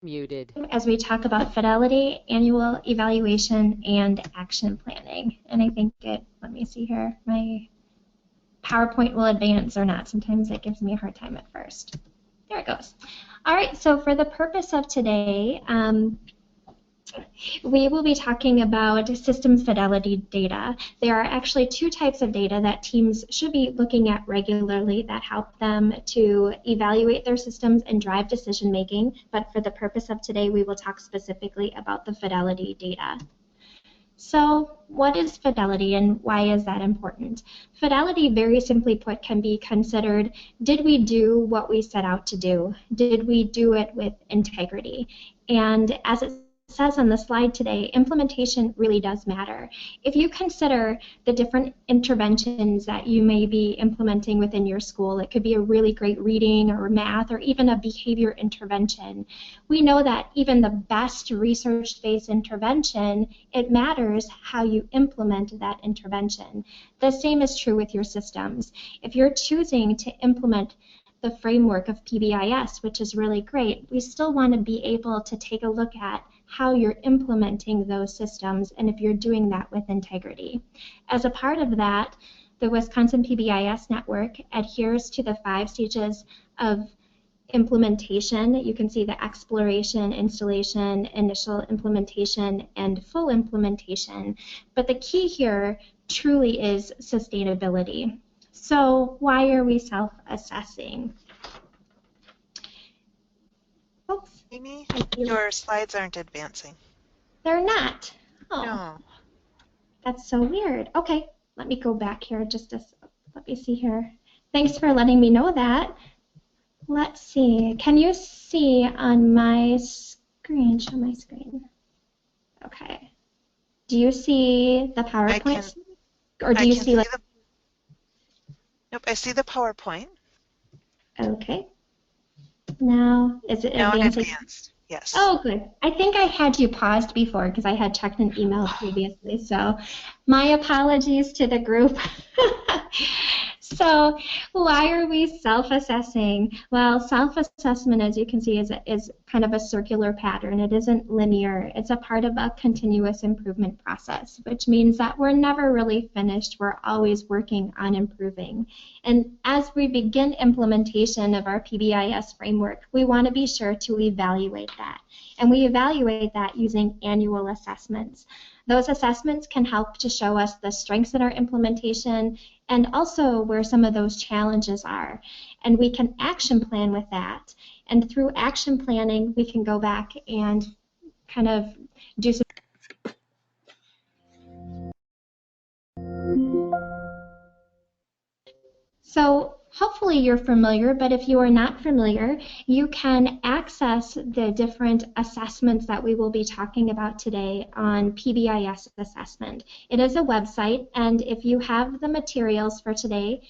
Muted. As we talk about fidelity, annual evaluation, and action planning. And I think let me see here, my PowerPoint will advance or not. Sometimes it gives me a hard time at first. There it goes. All right, so for the purpose of today, we will be talking about systems fidelity data. There are actually two types of data that teams should be looking at regularly that help them to evaluate their systems and drive decision making. But for the purpose of today, we will talk specifically about the fidelity data. So what is fidelity and why is that important? Fidelity, very simply put, can be considered, did we do what we set out to do? Did we do it with integrity? And as it says on the slide today, implementation really does matter. If you consider the different interventions that you may be implementing within your school, it could be a really great reading or math or even a behavior intervention. We know that even the best research-based intervention, it matters how you implement that intervention. The same is true with your systems. If you're choosing to implement the framework of PBIS, which is really great, we still want to be able to take a look at how you're implementing those systems and if you're doing that with integrity. As a part of that, the Wisconsin PBIS network adheres to the 5 stages of implementation. You can see the exploration, installation, initial implementation, and full implementation. But the key here truly is sustainability. So why are we self-assessing? Oops. Amy, your slides aren't advancing. They're not. Oh, no. That's so weird. Okay, let me go back here just to, let me see here. Thanks for letting me know that. Let's see. Can you see on my screen? Show my screen. Okay. Do you see the PowerPoint? Or do you see like? Nope, I see the PowerPoint. Okay. Now, is it advancing? Now advanced, yes. Oh, good. I think I had you paused before because I had checked an email previously. So my apologies to the group. So why are we self-assessing? Well, self-assessment, as you can see, is kind of a circular pattern. It isn't linear. It's a part of a continuous improvement process, which means that we're never really finished. We're always working on improving. And as we begin implementation of our PBIS framework, we want to be sure to evaluate that. And we evaluate that using annual assessments. Those assessments can help to show us the strengths in our implementation and also where some of those challenges are. And we can action plan with that. And through action planning, we can go back and kind of do some. So hopefully you're familiar, but if you are not familiar, you can access the different assessments that we will be talking about today on PBIS assessment. It is a website, and if you have the materials for today,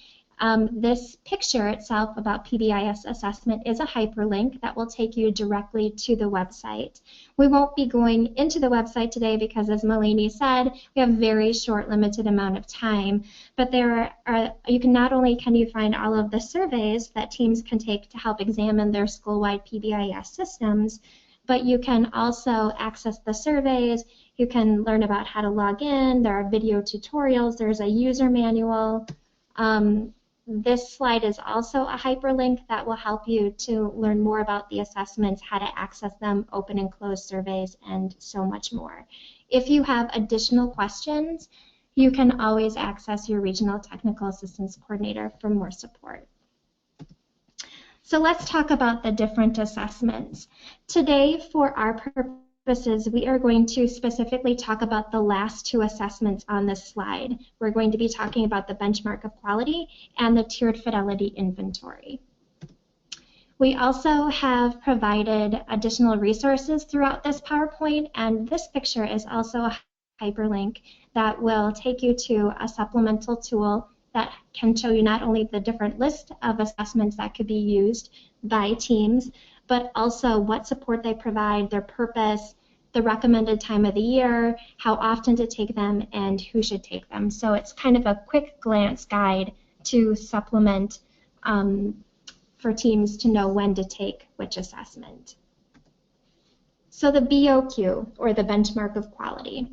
this picture itself about PBIS assessment is a hyperlink that will take you directly to the website. We won't be going into the website today because, as Milaney said, we have a very short, limited amount of time. But there are you can not only can you find all of the surveys that teams can take to help examine their school-wide PBIS systems, but you can also access the surveys. You can learn about how to log in. There are video tutorials. There's a user manual. This slide is also a hyperlink that will help you to learn more about the assessments, how to access them, open and close surveys, and so much more. If you have additional questions, you can always access your Regional Technical Assistance Coordinator for more support. So let's talk about the different assessments. Today, for our purposes, we are going to specifically talk about the last 2 assessments on this slide. We're going to be talking about the benchmark of quality and the tiered fidelity inventory. We also have provided additional resources throughout this PowerPoint, and this picture is also a hyperlink that will take you to a supplemental tool that can show you not only the different list of assessments that could be used by teams, but also what support they provide, their purpose, the recommended time of the year, how often to take them, and who should take them. So it's kind of a quick glance guide to supplement for teams to know when to take which assessment. So the BOQ, or the benchmark of quality.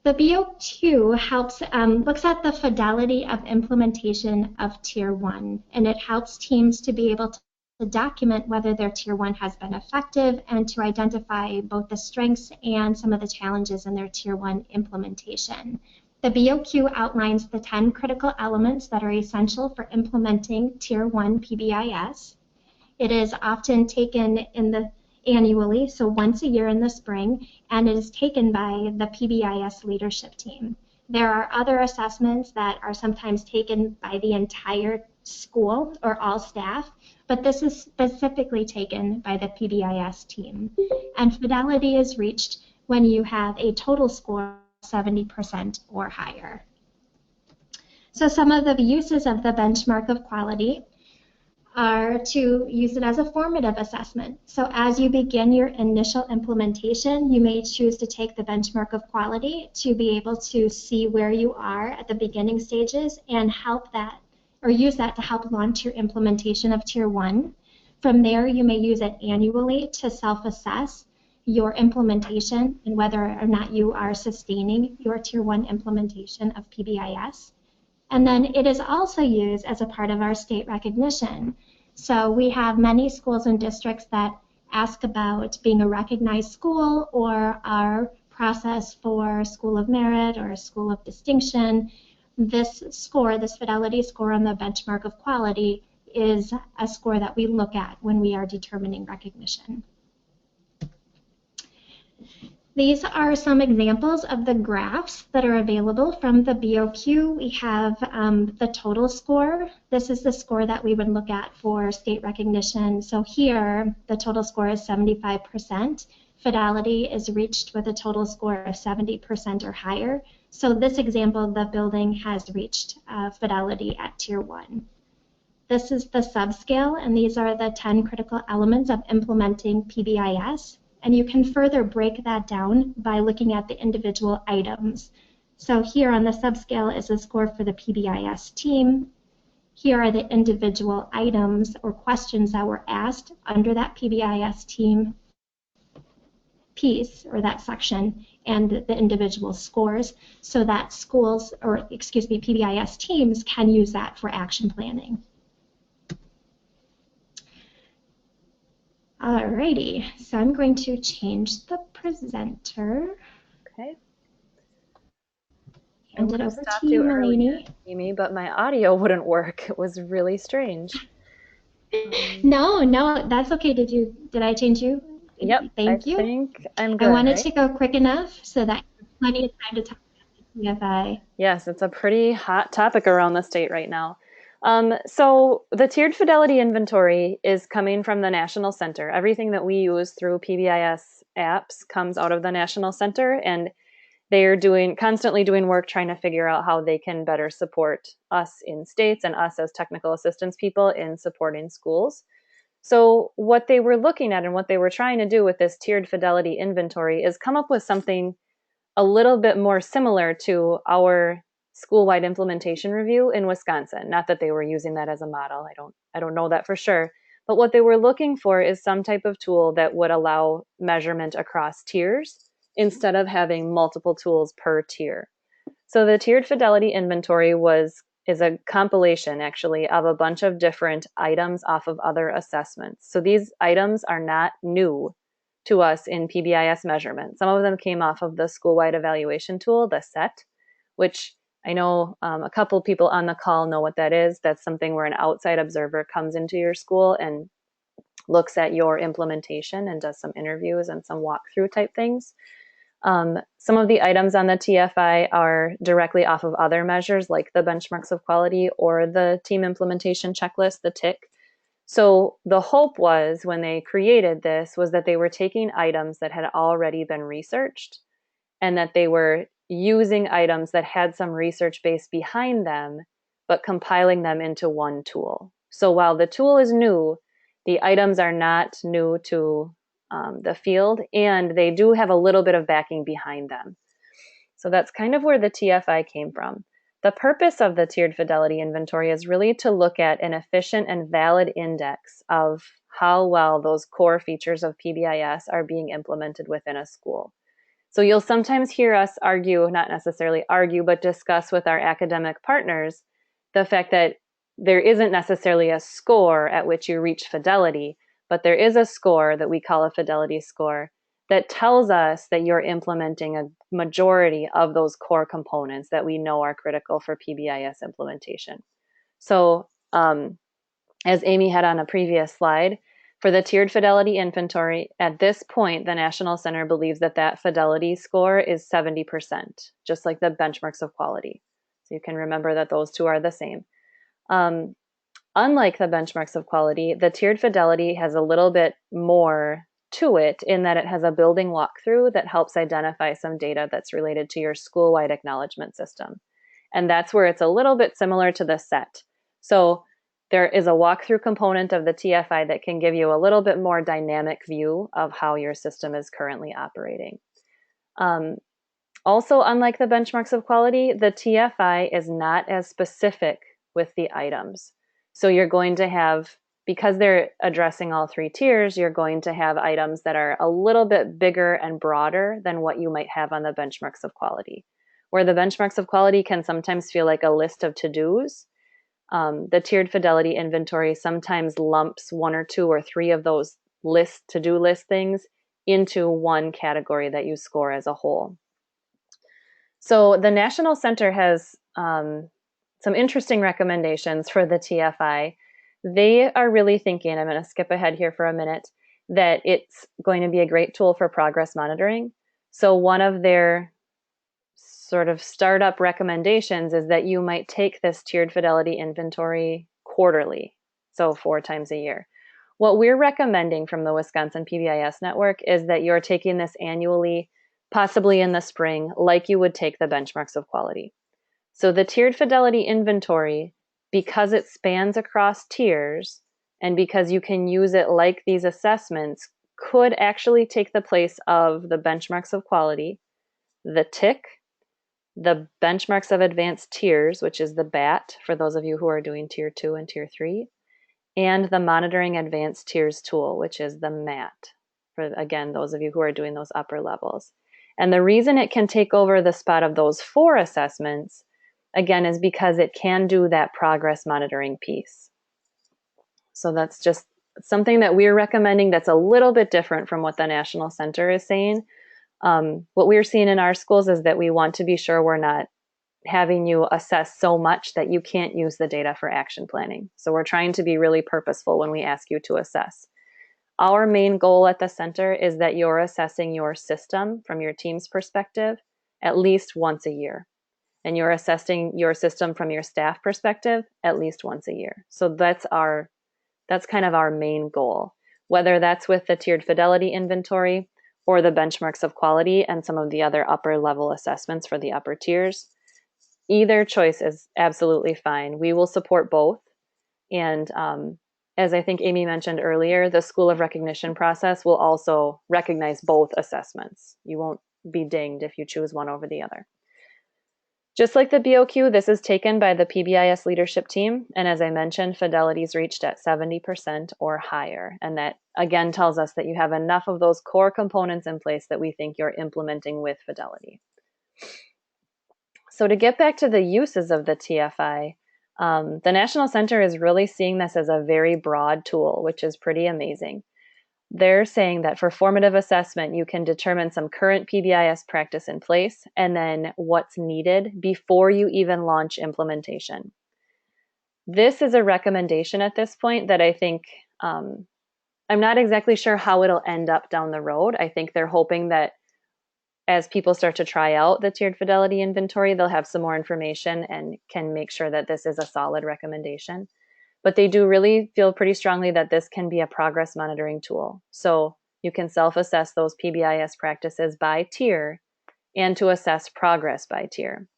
The BOQ helps looks at the fidelity of implementation of Tier 1, and it helps teams to be able to document whether their Tier 1 has been effective and to identify both the strengths and some of the challenges in their Tier 1 implementation. The BOQ outlines the 10 critical elements that are essential for implementing Tier 1 PBIS. It is often taken annually, so once a year in the spring, and it is taken by the PBIS leadership team. There are other assessments that are sometimes taken by the entire school or all staff, but this is specifically taken by the PBIS team. And fidelity is reached when you have a total score of 70% or higher. So some of the uses of the benchmark of quality are to use it as a formative assessment. So as you begin your initial implementation, you may choose to take the benchmark of quality to be able to see where you are at the beginning stages and help that, or use that to help launch your implementation of Tier 1. From there, you may use it annually to self-assess your implementation and whether or not you are sustaining your Tier 1 implementation of PBIS. And then it is also used as a part of our state recognition. So we have many schools and districts that ask about being a recognized school or our process for School of Merit or School of Distinction. This score, this fidelity score on the benchmark of quality, is a score that we look at when we are determining recognition. These are some examples of the graphs that are available from the BOQ. We have the total score. This is the score that we would look at for state recognition. So here, the total score is 75%. Fidelity is reached with a total score of 70% or higher. So this example, the building has reached fidelity at Tier 1. This is the subscale, and these are the 10 critical elements of implementing PBIS. And you can further break that down by looking at the individual items. So here on the subscale is a score for the PBIS team. Here are the individual items or questions that were asked under that PBIS team piece or that section and the individual scores so that schools, or excuse me, PBIS teams can use that for action planning. Alrighty, so I'm going to change the presenter. Okay. Hand it over to you, Milaney. Amy, but my audio wouldn't work. It was really strange. No, that's okay. Did I change you? Yep. Thank you. I think I'm good. I wanted to go quick enough so that you have plenty of time to talk about the TFI. Yes, it's a pretty hot topic around the state right now. So the Tiered Fidelity Inventory is coming from the National Center. Everything that we use through PBIS apps comes out of the National Center, and they're constantly doing work trying to figure out how they can better support us in states and us as technical assistance people in supporting schools. So what they were looking at and what they were trying to do with this Tiered Fidelity Inventory is come up with something a little bit more similar to our school-wide implementation review in Wisconsin. Not that they were using that as a model. I don't know that for sure. But what they were looking for is some type of tool that would allow measurement across tiers instead of having multiple tools per tier. So the Tiered Fidelity Inventory is a compilation actually of a bunch of different items off of other assessments. So these items are not new to us in PBIS measurement. Some of them came off of the school-wide evaluation tool, the SET, which I know a couple people on the call know what that is. That's something where an outside observer comes into your school and looks at your implementation and does some interviews and some walkthrough type things. Some of the items on the TFI are directly off of other measures like the benchmarks of quality or the team implementation checklist, the TIC. So the hope was when they created this was that they were taking items that had already been researched and that they were using items that had some research base behind them, but compiling them into one tool. So while the tool is new, the items are not new to the field, and they do have a little bit of backing behind them. So that's kind of where the TFI came from. The purpose of the Tiered Fidelity Inventory is really to look at an efficient and valid index of how well those core features of PBIS are being implemented within a school. So you'll sometimes hear us argue, not necessarily argue, but discuss with our academic partners the fact that there isn't necessarily a score at which you reach fidelity, but there is a score that we call a fidelity score that tells us that you're implementing a majority of those core components that we know are critical for PBIS implementation. So as Amy had on a previous slide, for the tiered fidelity inventory, at this point, the National Center believes that that fidelity score is 70%, just like the benchmarks of quality. So you can remember that those two are the same. Unlike the benchmarks of quality, the tiered fidelity has a little bit more to it in that it has a building walkthrough that helps identify some data that's related to your school-wide acknowledgement system. And that's where it's a little bit similar to the SET. So there is a walkthrough component of the TFI that can give you a little bit more dynamic view of how your system is currently operating. Also, unlike the benchmarks of quality, the TFI is not as specific with the items. So you're going to have, because they're addressing all three tiers, you're going to have items that are a little bit bigger and broader than what you might have on the benchmarks of quality. Where the benchmarks of quality can sometimes feel like a list of to-dos, the tiered fidelity inventory sometimes lumps one or two or three of those to-do list things into one category that you score as a whole. So the National Center has some interesting recommendations for the TFI. They are really thinking, I'm going to skip ahead here for a minute, that it's going to be a great tool for progress monitoring. So one of their sort of startup recommendations is that you might take this tiered fidelity inventory quarterly, so 4 times a year. What we're recommending from the Wisconsin PBIS network is that you're taking this annually, possibly in the spring, like you would take the benchmarks of quality. So the tiered fidelity inventory, because it spans across tiers and because you can use it like these assessments, could actually take the place of the benchmarks of quality, the TIC, the benchmarks of advanced tiers, which is the BAT for those of you who are doing tier 2 and tier 3, and the monitoring advanced tiers tool, which is the MAT for, again, those of you who are doing those upper levels. And the reason it can take over the spot of those 4 assessments, again, is because it can do that progress monitoring piece. So that's just something that we're recommending that's a little bit different from what the National Center is saying. What we're seeing in our schools is that we want to be sure we're not having you assess so much that you can't use the data for action planning. So we're trying to be really purposeful when we ask you to assess. Our main goal at the center is that you're assessing your system from your team's perspective at least once a year. And you're assessing your system from your staff perspective at least once a year. So that's kind of our main goal, whether that's with the tiered fidelity inventory or the benchmarks of quality and some of the other upper level assessments for the upper tiers. Either choice is absolutely fine. We will support both. And as I think Amy mentioned earlier, the School of Recognition process will also recognize both assessments. You won't be dinged if you choose one over the other. Just like the BOQ, this is taken by the PBIS leadership team. And as I mentioned, fidelity is reached at 70% or higher. And that again tells us that you have enough of those core components in place that we think you're implementing with fidelity. So to get back to the uses of the TFI, the National Center is really seeing this as a very broad tool, which is pretty amazing. They're saying that for formative assessment, you can determine some current PBIS practice in place and then what's needed before you even launch implementation. This is a recommendation at this point that I think, I'm not exactly sure how it'll end up down the road. I think they're hoping that as people start to try out the tiered fidelity inventory, they'll have some more information and can make sure that this is a solid recommendation. But they do really feel pretty strongly that this can be a progress monitoring tool. So you can self-assess those PBIS practices by tier and to assess progress by tier.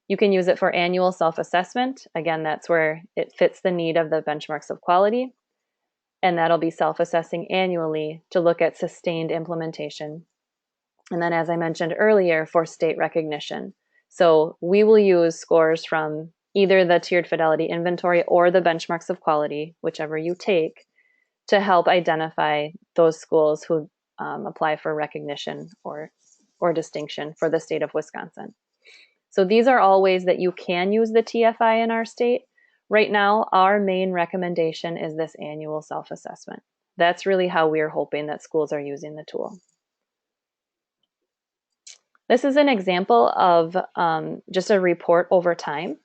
You can use it for annual self-assessment. Again, that's where it fits the need of the benchmarks of quality. And that'll be self-assessing annually to look at sustained implementation. And then, as I mentioned earlier, for state recognition. So we will use scores from either the tiered fidelity inventory or the benchmarks of quality, whichever you take, to help identify those schools who apply for recognition or distinction for the state of Wisconsin. So these are all ways that you can use the TFI in our state. Right now, our main recommendation is this annual self-assessment. That's really how we're hoping that schools are using the tool. This is an example of just a report over time.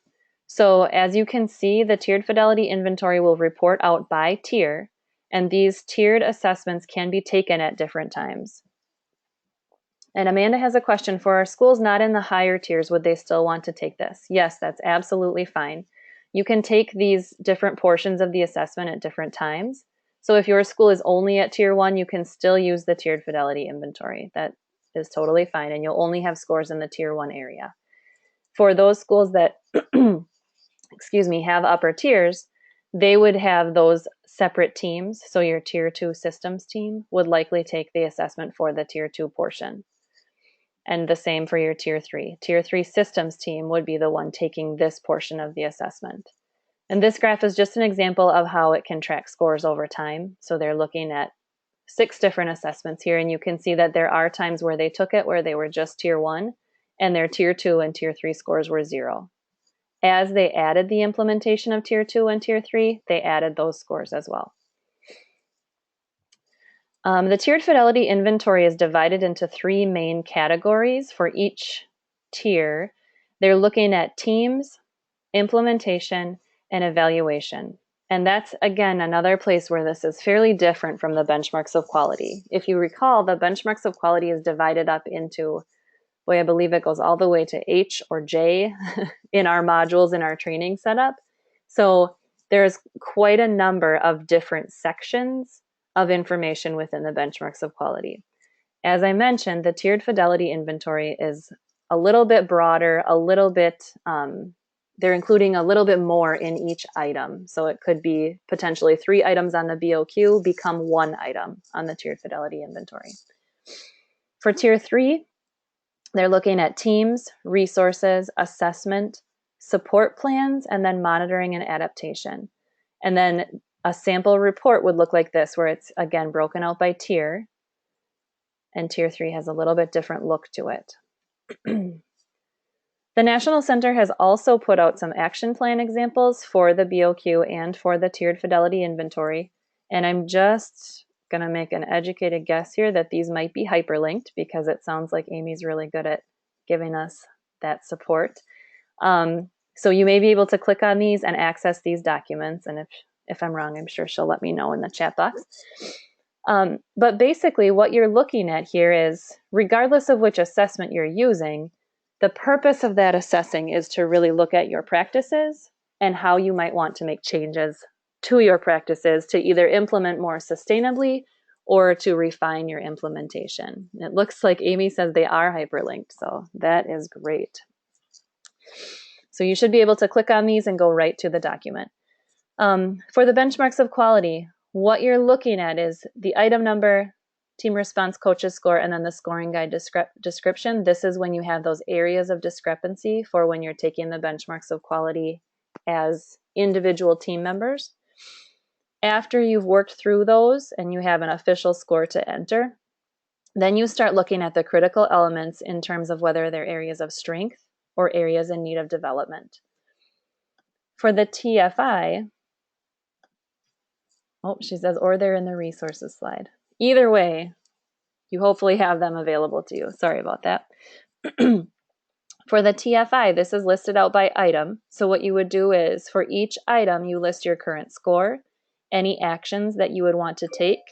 So as you can see, the Tiered Fidelity Inventory will report out by tier, and these tiered assessments can be taken at different times. And Amanda has a question for our schools not in the higher tiers. Would they still want to take this? Yes, that's absolutely fine. You can take these different portions of the assessment at different times. So if your school is only at tier 1, you can still use the Tiered Fidelity Inventory. That is totally fine, and you'll only have scores in the tier 1 area. For those schools that excuse me, have upper tiers, they would have those separate teams. So your tier 2 systems team would likely take the assessment for the tier 2 portion. And the same for your tier 3. Tier 3 systems team would be the one taking this portion of the assessment. And this graph is just an example of how it can track scores over time. So they're looking at 6 different assessments here, and you can see that there are times where they took it where they were just tier 1, and their tier 2 and tier 3 scores were 0. As they added the implementation of tier 2 and tier 3, they added those scores as well. The Tiered Fidelity Inventory is divided into 3 main categories for each tier. They're looking at teams, implementation, and evaluation. And that's, again, another place where this is fairly different from the benchmarks of quality. If you recall, the benchmarks of quality is divided up into, boy, I believe it goes all the way to H or J in our modules in our training setup. So there's quite a number of different sections of information within the benchmarks of quality. As I mentioned, the Tiered Fidelity Inventory is a little bit broader, a little bit, they're including a little bit more in each item. So it could be potentially 3 items on the BOQ become 1 item on the Tiered Fidelity Inventory. For tier 3, they're looking at teams, resources, assessment, support plans, and then monitoring and adaptation. And then a sample report would look like this, where it's, again, broken out by tier. And tier 3 has a little bit different look to it. The National Center has also put out some action plan examples for the BOQ and for the Tiered Fidelity Inventory. And I'm just going to make an educated guess here that these might be hyperlinked, because it sounds like Amy's really good at giving us that support. So you may be able to click on these and access these documents. And if I'm wrong, I'm sure she'll let me know in the chat box. But basically what you're looking at here is, regardless of which assessment you're using, the purpose of that assessing is to really look at your practices and how you might want to make changes to your practices to either implement more sustainably or to refine your implementation. It looks like Amy says they are hyperlinked, so that is great. So you should be able to click on these and go right to the document. For the benchmarks of quality, what you're looking at is the item number, team response, coaches score, and then the scoring guide description. This is when you have those areas of discrepancy for when you're taking the benchmarks of quality as individual team members. After you've worked through those and you have an official score to enter, then you start looking at the critical elements in terms of whether they're areas of strength or areas in need of development. For the TFI, oh, she says, or they're in the resources slide. Either way, you hopefully have them available to you. Sorry about that. For the TFI, this is listed out by item. So what you would do is, for each item, you list your current score, any actions that you would want to take,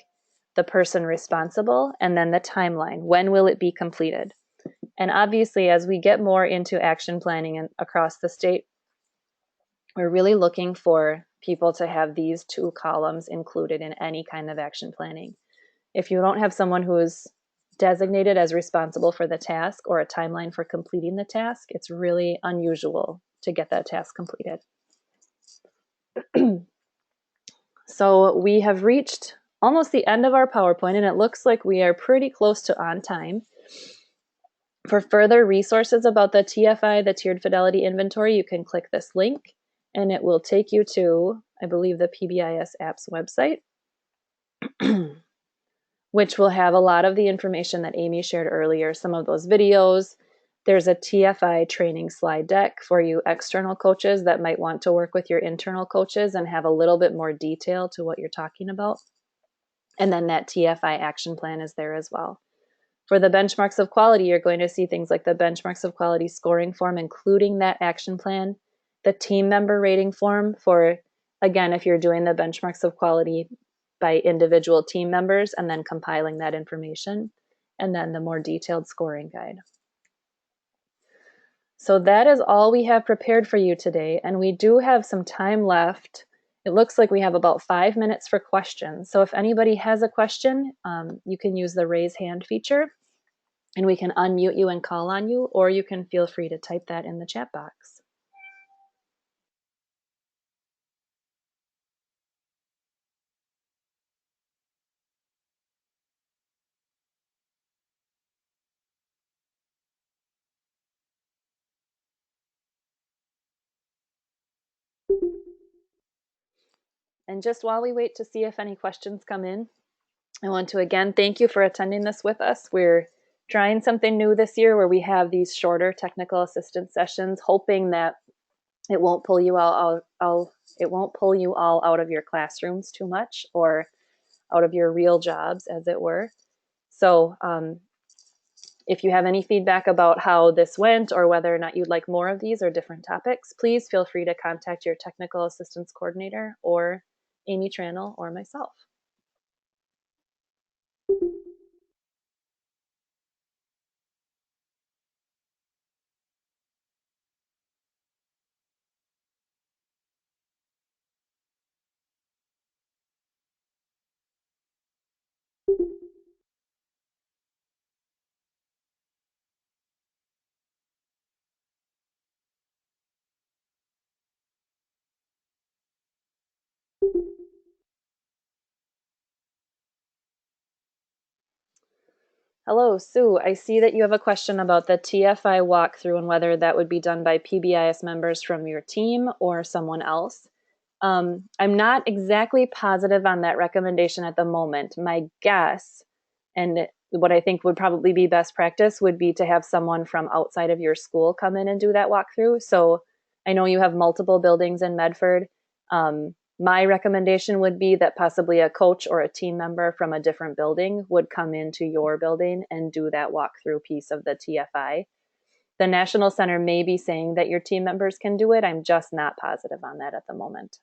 the person responsible, and then the timeline. When will it be completed? And obviously, as we get more into action planning across the state, we're really looking for people to have these 2 columns included in any kind of action planning. If you don't have someone who is designated as responsible for the task or a timeline for completing the task, it's really unusual to get that task completed. So we have reached almost the end of our PowerPoint, and it looks like we are pretty close to on time. For further resources about the TFI, the Tiered Fidelity Inventory, you can click this link, and it will take you to, I believe, the PBIS apps website. which will have a lot of the information that Amy shared earlier, some of those videos. There's a TFI training slide deck for you external coaches that might want to work with your internal coaches and have a little bit more detail to what you're talking about. And then that TFI action plan is there as well. For the benchmarks of quality, you're going to see things like the benchmarks of quality scoring form, including that action plan, the team member rating form for, again, if you're doing the benchmarks of quality by individual team members and then compiling that information, and then the more detailed scoring guide. So that is all we have prepared for you today, and we do have some time left. It looks like we have about 5 minutes for questions. So if anybody has a question, you can use the raise hand feature and we can unmute you and call on you, or you can feel free to type that in the chat box. And just while we wait to see if any questions come in, I want to again thank you for attending this with us. We're trying something new this year where we have these shorter technical assistance sessions, hoping that it won't pull you all out of your classrooms too much or out of your real jobs, as it were. So if you have any feedback about how this went or whether or not you'd like more of these or different topics, please feel free to contact your technical assistance coordinator or Amy Tranel or myself. Hello, Sue. I see that you have a question about the TFI walkthrough and whether that would be done by PBIS members from your team or someone else. I'm not exactly positive on that recommendation at the moment. My guess, and what I think would probably be best practice, would be to have someone from outside of your school come in and do that walkthrough. So I know you have multiple buildings in Medford. My recommendation would be that possibly a coach or a team member from a different building would come into your building and do that walkthrough piece of the TFI. The National Center may be saying that your team members can do it. I'm just not positive on that at the moment.